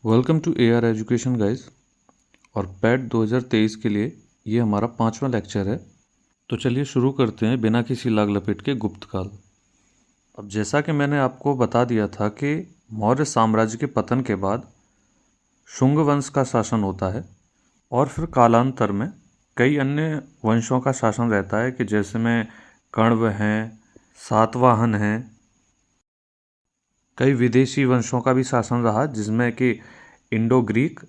Welcome to AR education guys. और PAT 2023 के लिए ये हमारा 5वां लेक्चर है। तो चलिए शुरू करते हैं बिना किसी लाग लपेट के गुप्तकाल। अब जैसा कि मैंने आपको बता दिया था कि मौर्य साम्राज्य के पतन के बाद शुंग वंश का शासन होता है और फिर कालांतर में कई अन्य वंशों का शासन रहता है कि जैसे में कण्व हैं, सातवाहन हैं, कई विदेशी वंशों का भी शासन रहा जिसमें कि इंडो ग्रीक,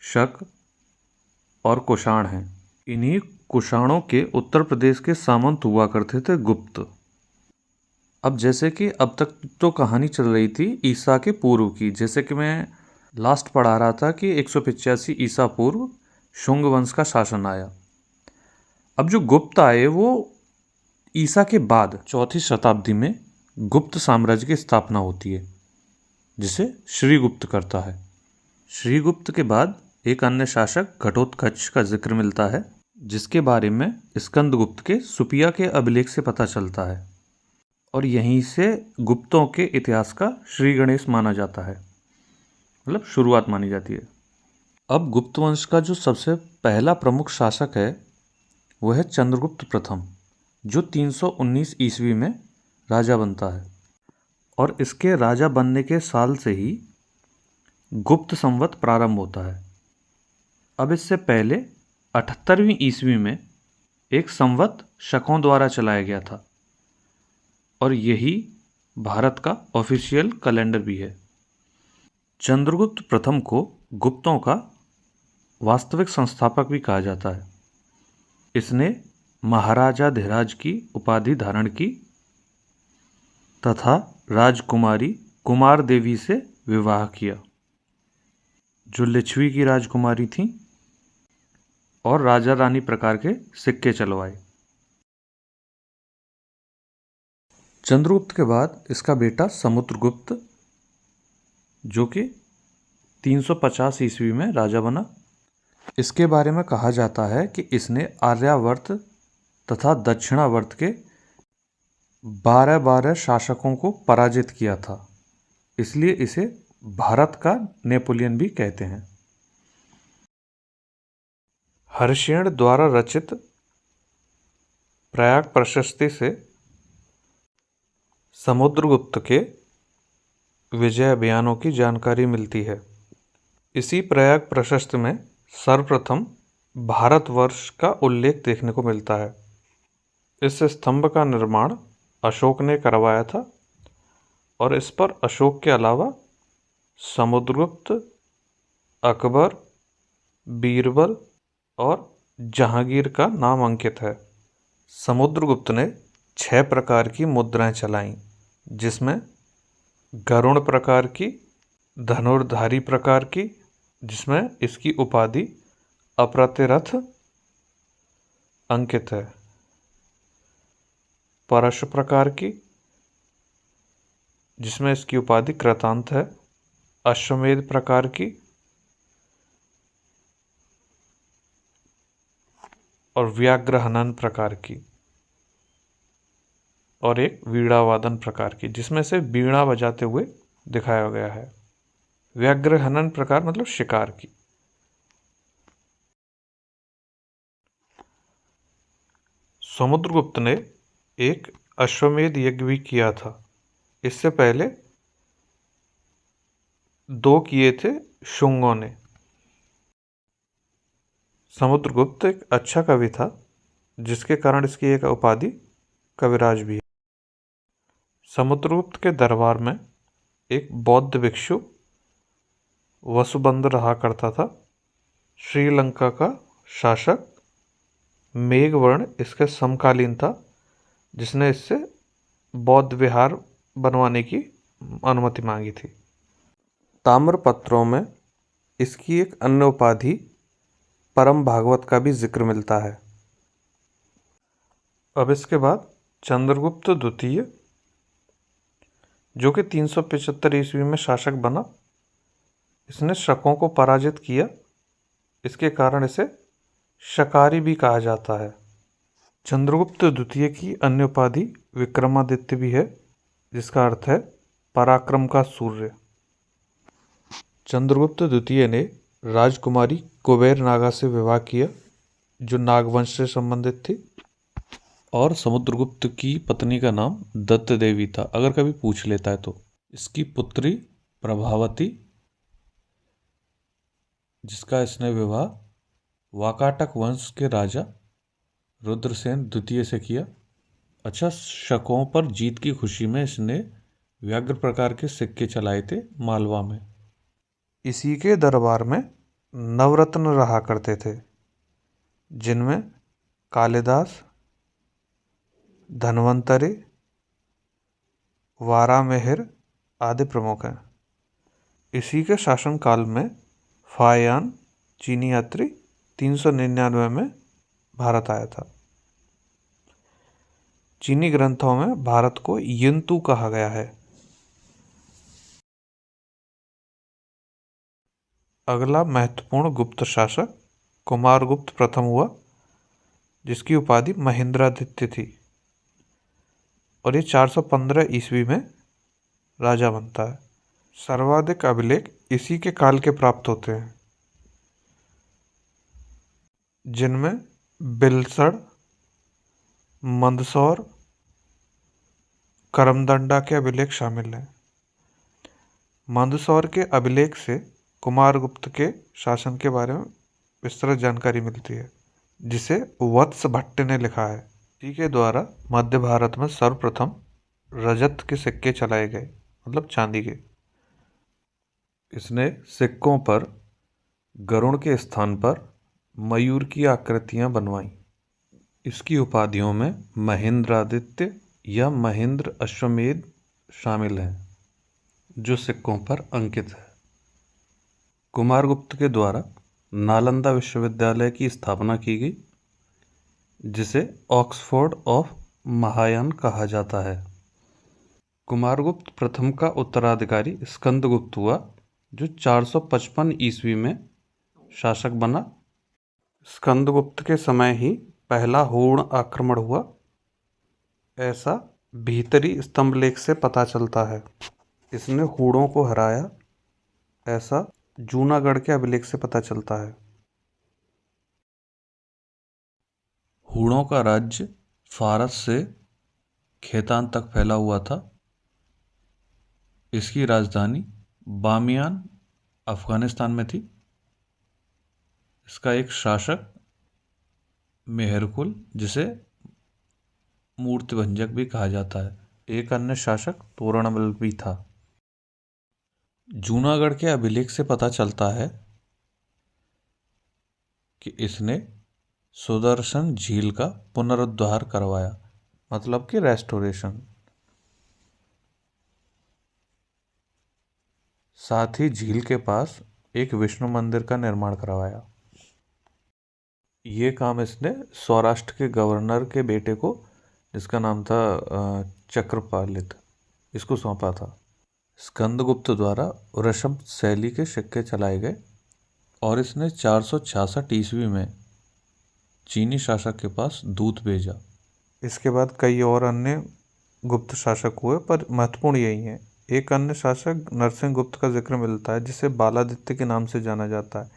शक और कुषाण हैं। इन्हीं कुषाणों के उत्तर प्रदेश के सामंत हुआ करते थे गुप्त। अब जैसे कि अब तक तो कहानी चल रही थी ईसा के पूर्व की, जैसे कि मैं लास्ट पढ़ा रहा था कि 185 ईसा पूर्व शुंग वंश का शासन आया। अब जो गुप्त आए वो ईसा के बाद 4वीं शताब्दी में गुप्त साम्राज्य की स्थापना होती है, जिसे श्रीगुप्त करता है। श्रीगुप्त के बाद एक अन्य शासक घटोत्कच का जिक्र मिलता है, जिसके बारे में स्कंदगुप्त के सुपिया के अभिलेख से पता चलता है और यहीं से गुप्तों के इतिहास का श्री गणेश माना जाता है, मतलब शुरुआत मानी जाती है। अब गुप्त वंश का जो सबसे पहला प्रमुख शासक है वह है चंद्रगुप्त प्रथम, जो 319 ईस्वी में राजा बनता है और इसके राजा बनने के साल से ही गुप्त संवत प्रारंभ होता है। अब इससे पहले 78वीं ईस्वी में एक संवत शकों द्वारा चलाया गया था और यही भारत का ऑफिशियल कैलेंडर भी है। चंद्रगुप्त प्रथम को गुप्तों का वास्तविक संस्थापक भी कहा जाता है। इसने महाराजा धीराज की उपाधि धारण की तथा राजकुमारी कुमार देवी से विवाह किया, जो लिच्छवी की राजकुमारी थी, और राजा रानी प्रकार के सिक्के चलवाए। चंद्रगुप्त के बाद इसका बेटा समुद्रगुप्त, जो कि 350 ईस्वी में राजा बना। इसके बारे में कहा जाता है कि इसने आर्यावर्त तथा दक्षिणावर्त के 12 शासकों को पराजित किया था, इसलिए इसे भारत का नेपोलियन भी कहते हैं। हर्षेण द्वारा रचित प्रयाग प्रशस्ति से समुद्रगुप्त के विजय अभियानों की जानकारी मिलती है। इसी प्रयाग प्रशस्ति में सर्वप्रथम भारतवर्ष का उल्लेख देखने को मिलता है। इस स्तंभ का निर्माण अशोक ने करवाया था और इस पर अशोक के अलावा समुद्रगुप्त, अकबर, बीरबल और जहांगीर का नाम अंकित है। समुद्रगुप्त ने 6 प्रकार की मुद्राएं चलाईं, जिसमें गरुण प्रकार की, धनुर्धारी प्रकार की, जिसमें इसकी उपाधि अप्रतिरथ अंकित है, परश प्रकार की, जिसमें इसकी उपाधि कृतांत है, अश्वमेध प्रकार की और व्याघ्र हनन प्रकार की, और एक वीणा वादन प्रकार की, जिसमें से वीणा बजाते हुए दिखाया गया है। व्याघ्र हनन प्रकार मतलब शिकार की। समुद्रगुप्त ने एक अश्वमेध यज्ञ भी किया था। इससे पहले 2 किए थे शुंगों ने। समुद्रगुप्त एक अच्छा कवि था, जिसके कारण इसकी एक उपाधि कविराज भी है। समुद्रगुप्त के दरबार में एक बौद्ध भिक्षु वसुबंद रहा करता था। श्रीलंका का शासक मेघवर्ण इसके समकालीन था, जिसने इससे बौद्ध विहार बनवाने की अनुमति मांगी थी। ताम्रपत्रों में इसकी एक अन्य उपाधि परम भागवत का भी जिक्र मिलता है। अब इसके बाद चंद्रगुप्त द्वितीय, जो कि 375 ईस्वी में शासक बना, इसने शकों को पराजित किया। इसके कारण इसे शकारी भी कहा जाता है। चंद्रगुप्त द्वितीय की अन्य उपाधि विक्रमादित्य भी है, जिसका अर्थ है पराक्रम का सूर्य। चंद्रगुप्त द्वितीय ने राजकुमारी कुबेर नागा से विवाह किया, जो नागवंश से संबंधित थी। और समुद्रगुप्त की पत्नी का नाम दत्त देवी था, अगर कभी पूछ लेता है तो। इसकी पुत्री प्रभावती, जिसका इसने विवाह वाकाटक वंश के राजा रुद्रसेन द्वितीय से किया। अच्छा, शकों पर जीत की खुशी में इसने व्याघ्र प्रकार के सिक्के चलाए थे मालवा में। इसी के दरबार में नवरत्न रहा करते थे, जिनमें कालिदास, धन्वंतरि, वारामिहिर आदि प्रमुख हैं। इसी के शासनकाल में फाहियान चीनी यात्री 399 में भारत आया था। चीनी ग्रंथों में भारत को यिंतु कहा गया है। अगला महत्वपूर्ण गुप्त शासक कुमारगुप्त प्रथम हुआ, जिसकी उपाधि महेंद्रादित्य थी, और ये 415 ईस्वी में राजा बनता है। सर्वाधिक अभिलेख इसी के काल के प्राप्त होते हैं, जिनमें बिलसड़, मंदसौर, करमदंडा के अभिलेख शामिल हैं। मंदसौर के अभिलेख से कुमारगुप्त के शासन के बारे में विस्तृत जानकारी मिलती है, जिसे वत्स भट्ट ने लिखा है। इसी के द्वारा मध्य भारत में सर्वप्रथम रजत के सिक्के चलाए गए, मतलब चांदी के। इसने सिक्कों पर गरुड़ के स्थान पर मयूर की आकृतियां बनवाई। इसकी उपाधियों में महेंद्रादित्य या महेंद्र अश्वमेध शामिल हैं, जो सिक्कों पर अंकित है। कुमारगुप्त के द्वारा नालंदा विश्वविद्यालय की स्थापना की गई, जिसे ऑक्सफोर्ड ऑफ महायान कहा जाता है। कुमारगुप्त प्रथम का उत्तराधिकारी स्कंदगुप्त हुआ, जो 455 ईस्वी में शासक बना। स्कंदगुप्त के समय ही पहला हूण आक्रमण हुआ, ऐसा भीतरी स्तंभलेख से पता चलता है। इसने हूणों को हराया, ऐसा जूनागढ़ के अभिलेख से पता चलता है। हूणों का राज्य फारस से खेतान तक फैला हुआ था। इसकी राजधानी बामियान अफगानिस्तान में थी। इसका एक शासक मेहरकुल, जिसे मूर्तिभंजक भी कहा जाता है। एक अन्य शासक तोरणमल भी था। जूनागढ़ के अभिलेख से पता चलता है कि इसने सुदर्शन झील का पुनरुद्धार करवाया, मतलब कि रेस्टोरेशन। साथ ही झील के पास एक विष्णु मंदिर का निर्माण करवाया। ये काम इसने सौराष्ट्र के गवर्नर के बेटे को, जिसका नाम था चक्रपालित, इसको सौंपा था। स्कंदगुप्त द्वारा वृषभ शैली के सिक्के चलाए गए, और इसने 466 ईस्वी में चीनी शासक के पास दूत भेजा। इसके बाद कई और अन्य गुप्त शासक हुए, पर महत्वपूर्ण यही हैं। एक अन्य शासक नरसिंह गुप्त का जिक्र मिलता है, जिसे बालादित्य के नाम से जाना जाता है।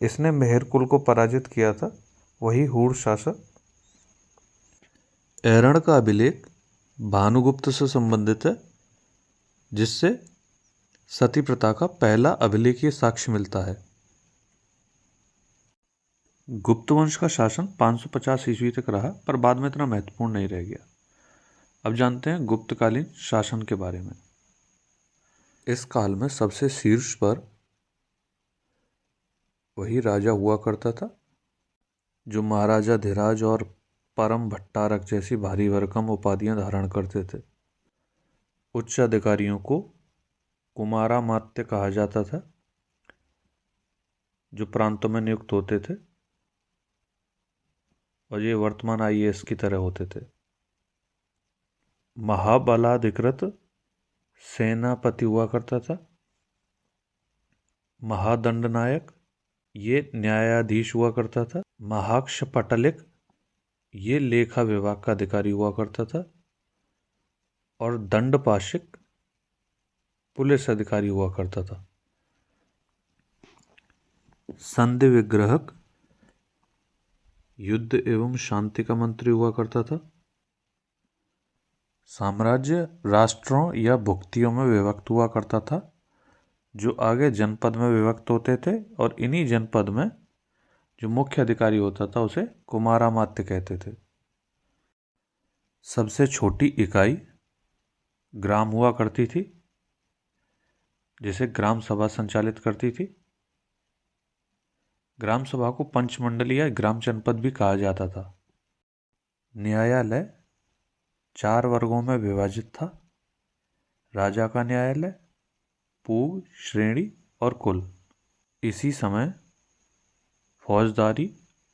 इसने मेहरकुल को पराजित किया था, वही हूण शासक। ऐरण का अभिलेख भानुगुप्त से संबंधित है, जिससे सती प्रथा का पहला अभिलेखीय साक्ष्य मिलता है। गुप्त वंश का शासन 550 ईस्वी तक रहा, पर बाद में इतना महत्वपूर्ण नहीं रह गया। अब जानते हैं गुप्तकालीन शासन के बारे में। इस काल में सबसे शीर्ष पर वही राजा हुआ करता था, जो महाराजा धीराज और परम भट्टारक जैसी भारी भरकम उपाधियां धारण करते थे। उच्च अधिकारियों को कुमारा मात्य कहा जाता था, जो प्रांतों में नियुक्त होते थे, और ये वर्तमान IAS की तरह होते थे। महाबलाधिकृत सेनापति हुआ करता था। महादंडनायक, ये न्यायाधीश हुआ करता था। महाक्षपटलिक, ये लेखा विभाग का अधिकारी हुआ करता था। और दंडपाशिक, पुलिस अधिकारी हुआ करता था। संधि विग्रहक युद्ध एवं शांति का मंत्री हुआ करता था। साम्राज्य राष्ट्रों या भुक्तियों में विभक्त हुआ करता था, जो आगे जनपद में विभक्त होते थे, और इन्हीं जनपद में जो मुख्य अधिकारी होता था उसे कुमारामात्य कहते थे। सबसे छोटी इकाई ग्राम हुआ करती थी, जिसे ग्राम सभा संचालित करती थी। ग्राम सभा को पंचमंडली या ग्राम जनपद भी कहा जाता था। न्यायालय 4 वर्गों में विभाजित था: राजा का न्यायालय, पूग, श्रेणी और कुल। इसी समय फौजदारी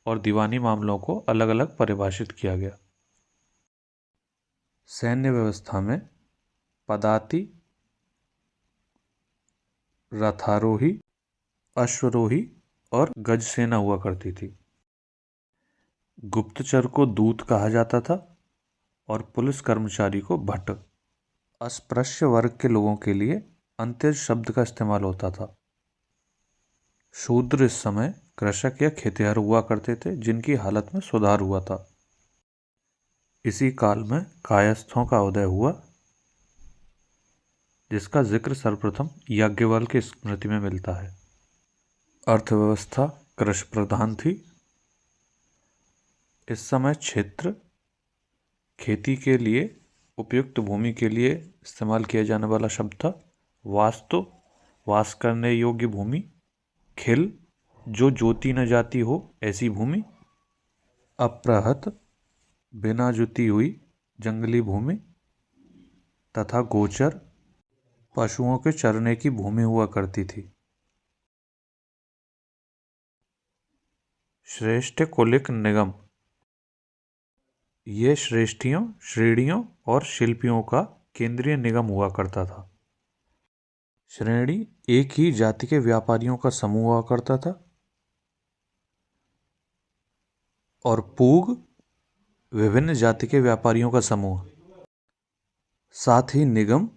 और दीवानी मामलों को अलग अलग परिभाषित किया गया। सैन्य व्यवस्था में पदाति, रथारोही, अश्वरोही और गज सेना हुआ करती थी। गुप्तचर को दूत कहा जाता था और पुलिस कर्मचारी को भट्ट। अस्पृश्य वर्ग के लोगों के लिए अंत्यज शब्द का इस्तेमाल होता था। शूद्र इस समय कृषक या खेतिहर हुआ करते थे, जिनकी हालत में सुधार हुआ था। इसी काल में कायस्थों का उदय हुआ, जिसका जिक्र सर्वप्रथम याज्ञवल्क्य की स्मृति में मिलता है। अर्थव्यवस्था कृषि प्रधान थी। इस समय क्षेत्र खेती के लिए उपयुक्त भूमि के लिए इस्तेमाल किया जाने वाला शब्द था। वास्तु वास करने योग्य भूमि, खिल जो जोती न जाती हो ऐसी भूमि, अप्रहत बिना जुती हुई जंगली भूमि, तथा गोचर पशुओं के चरने की भूमि हुआ करती थी। श्रेष्ठ कुलिक निगम, ये श्रेष्ठियों, श्रेणियों और शिल्पियों का केंद्रीय निगम हुआ करता था। श्रेणी एक ही जाति के व्यापारियों का समूह हुआ करता था, और पूग विभिन्न जाति के व्यापारियों का समूह। साथ ही निगम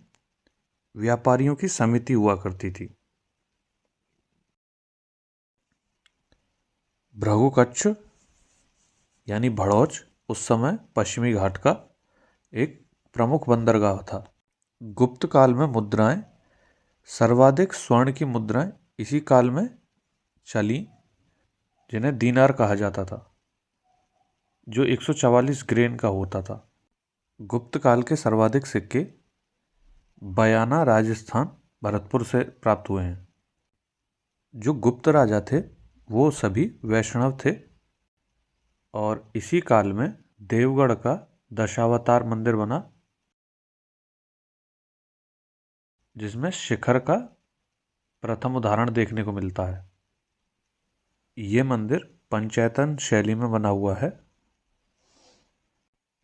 व्यापारियों की समिति हुआ करती थी। भृगुकच्छ यानी भड़ौच उस समय पश्चिमी घाट का एक प्रमुख बंदरगाह था। गुप्त काल में मुद्राएं, सर्वाधिक स्वर्ण की मुद्राएं इसी काल में चली, जिन्हें दीनार कहा जाता था, जो 144 ग्रेन का होता था। गुप्त काल के सर्वाधिक सिक्के बयाना, राजस्थान, भरतपुर से प्राप्त हुए हैं। जो गुप्त राजा थे वो सभी वैष्णव थे, और इसी काल में देवगढ़ का दशावतार मंदिर बना, जिसमें शिखर का प्रथम उदाहरण देखने को मिलता है। ये मंदिर पंचैतन शैली में बना हुआ है।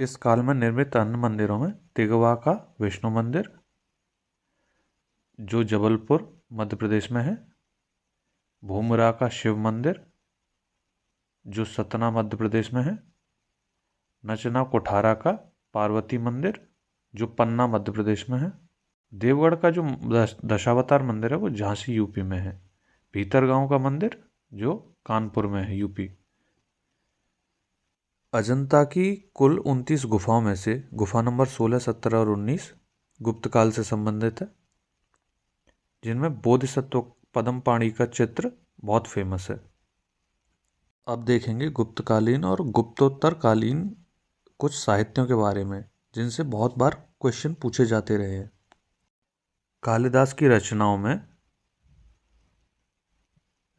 इस काल में निर्मित अन्य मंदिरों में तिगवा का विष्णु मंदिर, जो जबलपुर मध्य प्रदेश में है, भूमरा का शिव मंदिर, जो सतना मध्य प्रदेश में है, नचना कोठारा का पार्वती मंदिर, जो पन्ना मध्य प्रदेश में है। देवगढ़ का जो दशावतार मंदिर है वो झांसी यूपी में है। भीतरगांव का मंदिर जो कानपुर में है, यूपी। अजंता की कुल 29 गुफाओं में से गुफा नंबर 16, 17 और 19 गुप्त काल से संबंधित है, जिनमें बोधिसत्व पद्मपाणि का चित्र बहुत फेमस है। अब देखेंगे गुप्तकालीन और गुप्तोत्तरकालीन कुछ साहित्यों के बारे में, जिनसे बहुत बार क्वेश्चन पूछे जाते रहे हैं। कालिदास की रचनाओं में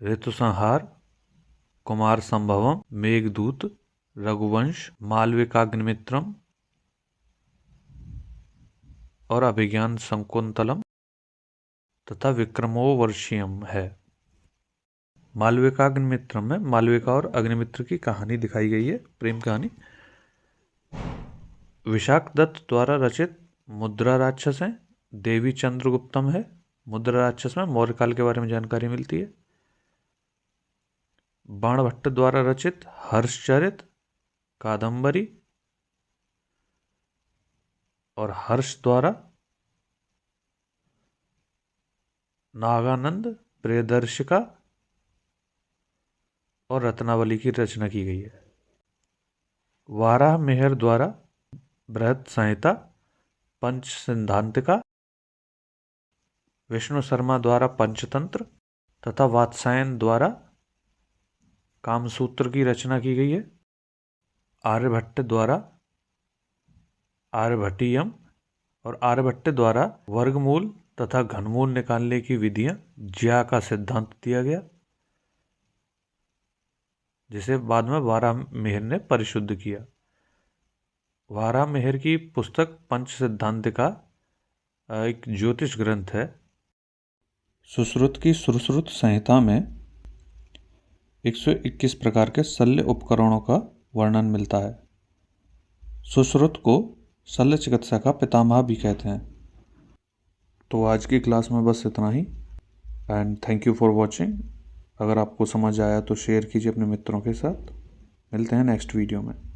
ऋतुसंहार, कुमार संभवम, मेघदूत, रघुवंश, मालविकाग्निमित्रम और अभिज्ञान शकुंतलम तथा विक्रमोर्वशीयम है। मालविकाग्निमित्रम में मालविका और अग्निमित्र की कहानी दिखाई गई है, प्रेम कहानी। विशाख दत्त द्वारा रचित मुद्रा राक्षस है, देवी चंद्रगुप्तम है। मुद्रा राक्षस में मौर्यकाल के बारे में जानकारी मिलती है। बाणभट्ट द्वारा रचित हर्षचरित, कादंबरी और हर्ष द्वारा नागानंद, प्रियदर्शिका और रत्नावली की रचना की गई है। वाराह मिहिर द्वारा बृहद संहिता, पंच सिद्धांतिका, विष्णु शर्मा द्वारा पंचतंत्र तथा वात्सायन द्वारा कामसूत्र की रचना की गई है। आर्यभट्ट द्वारा आर्यभट्टीयम और आर्यभट्ट द्वारा वर्गमूल तथा घनमूल निकालने की विधियां, ज्या का सिद्धांत दिया गया, जिसे बाद में वाराहमिहिर ने परिशुद्ध किया। वाराहमिहिर की पुस्तक पंच सिद्धांतिका एक ज्योतिष ग्रंथ है। सुश्रुत की सुश्रुत संहिता में 121 प्रकार के शल्य उपकरणों का वर्णन मिलता है। सुश्रुत को शल्य चिकित्सा का पितामह भी कहते हैं। तो आज की क्लास में बस इतना ही, and thank you for watching. अगर आपको समझ आया तो शेयर कीजिए अपने मित्रों के साथ। मिलते हैं नेक्स्ट वीडियो में।